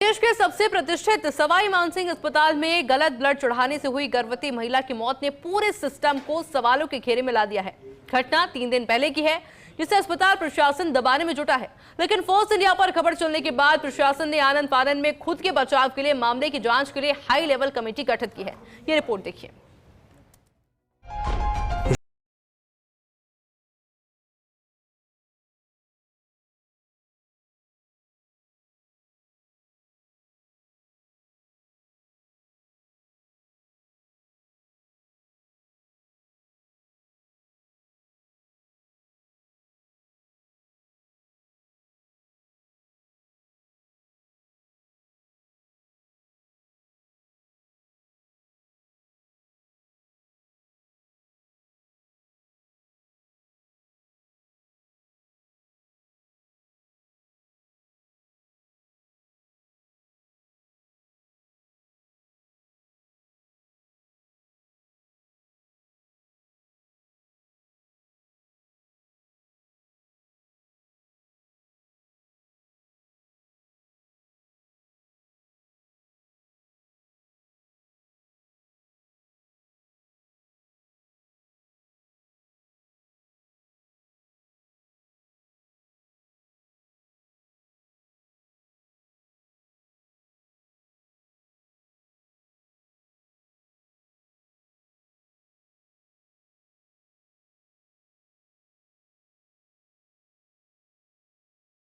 देश के सबसे प्रतिष्ठित सवाई मानसिंह अस्पताल में गलत ब्लड चढ़ाने से हुई गर्भवती महिला की मौत ने पूरे सिस्टम को सवालों के घेरे में ला दिया है। घटना 3 दिन पहले की है, जिसे अस्पताल प्रशासन दबाने में जुटा है। लेकिन फोर्स इंडिया पर खबर चलने के बाद प्रशासन ने आनन फानन में खुद के बचाव के लिए मामले की जांच के लिए हाई लेवल कमेटी गठित की है। ये रिपोर्ट देखिए।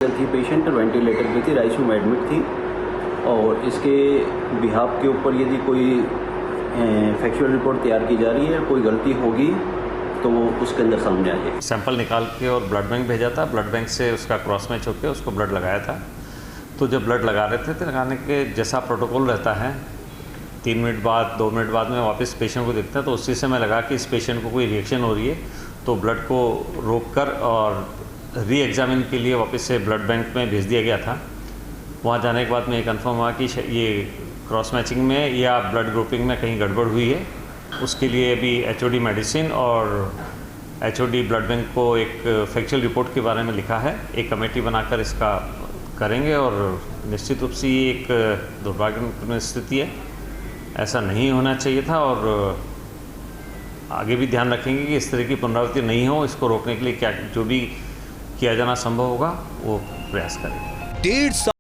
थी पेशेंट वेंटिलेटर पे थी, आईसीयू में एडमिट थी और इसके बिहाफ के ऊपर यदि कोई फैक्चुअल रिपोर्ट तैयार की जा रही है, कोई गलती होगी तो वो उसके अंदर सामने आ जाएगी। सैंपल निकाल के और ब्लड बैंक भेजा था, ब्लड बैंक से उसका क्रॉस मैच होकर उसको ब्लड लगाया था। तो जब ब्लड लगा रहे थे तो लगाने के जैसा प्रोटोकॉल रहता है 3 मिनट बाद 2 मिनट बाद में वापस पेशेंट को देखता है, तो उसी समय लगा कि इस पेशेंट को कोई रिएक्शन हो रही है तो ब्लड को रोक कर और री एग्ज़ामिन के लिए वापस से ब्लड बैंक में भेज दिया गया था। वहाँ जाने के बाद में ये कंफर्म हुआ कि ये क्रॉस मैचिंग में या ब्लड ग्रुपिंग में कहीं गड़बड़ हुई है। उसके लिए अभी एचओडी मेडिसिन और एचओडी ब्लड बैंक को एक फैक्चुअल रिपोर्ट के बारे में लिखा है। एक कमेटी बनाकर इसका करेंगे और निश्चित रूप से ये एक दुर्भाग्यपूर्ण स्थिति है, ऐसा नहीं होना चाहिए था और आगे भी ध्यान रखेंगे कि इस तरह की पुनरावृत्ति नहीं हो। इसको रोकने के लिए क्या जो भी किया जाना संभव होगा वो प्रयास करेंगे।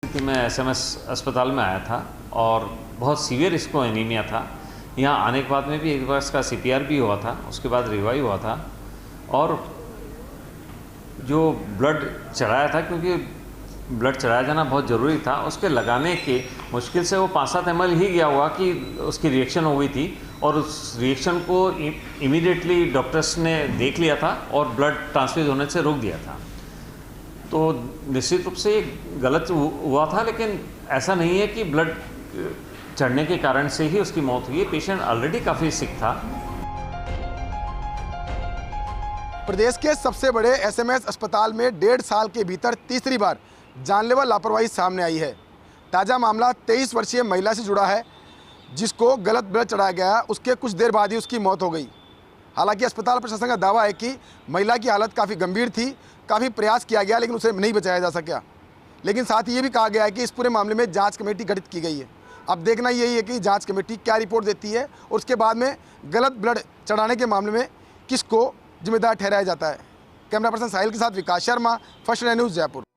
1.5मैं एसएमएस अस्पताल में आया था और बहुत सीवियर इसको एनीमिया था। यहाँ आने के बाद में भी एक बार इसका CPR भी हुआ था, उसके बाद रिवाइव हुआ था और जो ब्लड चढ़ाया था, क्योंकि ब्लड चढ़ाया जाना बहुत ज़रूरी था, उसके लगाने के मुश्किल से वो 5-7 ml ही गया हुआ कि उसकी रिएक्शन हो गई थी और उस रिएक्शन को इमीडिएटली डॉक्टर्स ने देख लिया था और ब्लड ट्रांसफ्यूज होने से रोक दिया था। तो निश्चित रूप से ये गलत हुआ था, लेकिन ऐसा नहीं है कि ब्लड चढ़ने के कारण से ही उसकी मौत हुई है। पेशेंट ऑलरेडी काफ़ी सिक था। प्रदेश के सबसे बड़े SMS अस्पताल में 1.5 साल के भीतर तीसरी बार जानलेवा लापरवाही सामने आई है। ताज़ा मामला 23 वर्षीय महिला से जुड़ा है, जिसको गलत ब्लड चढ़ाया गया। उसके कुछ देर बाद ही उसकी मौत हो गई। हालांकि अस्पताल प्रशासन का दावा है कि महिला की हालत काफ़ी गंभीर थी, काफ़ी प्रयास किया गया लेकिन उसे नहीं बचाया जा सका। लेकिन साथ ही ये भी कहा गया है कि इस पूरे मामले में जाँच कमेटी गठित की गई है। अब देखना यही है कि जाँच कमेटी क्या रिपोर्ट देती है और उसके बाद में गलत ब्लड चढ़ाने के मामले में किसको जिम्मेदार ठहराया जाता है। कैमरा पर्सन साहिल के साथ विकास शर्मा, फर्स्ट न्यूज़ जयपुर।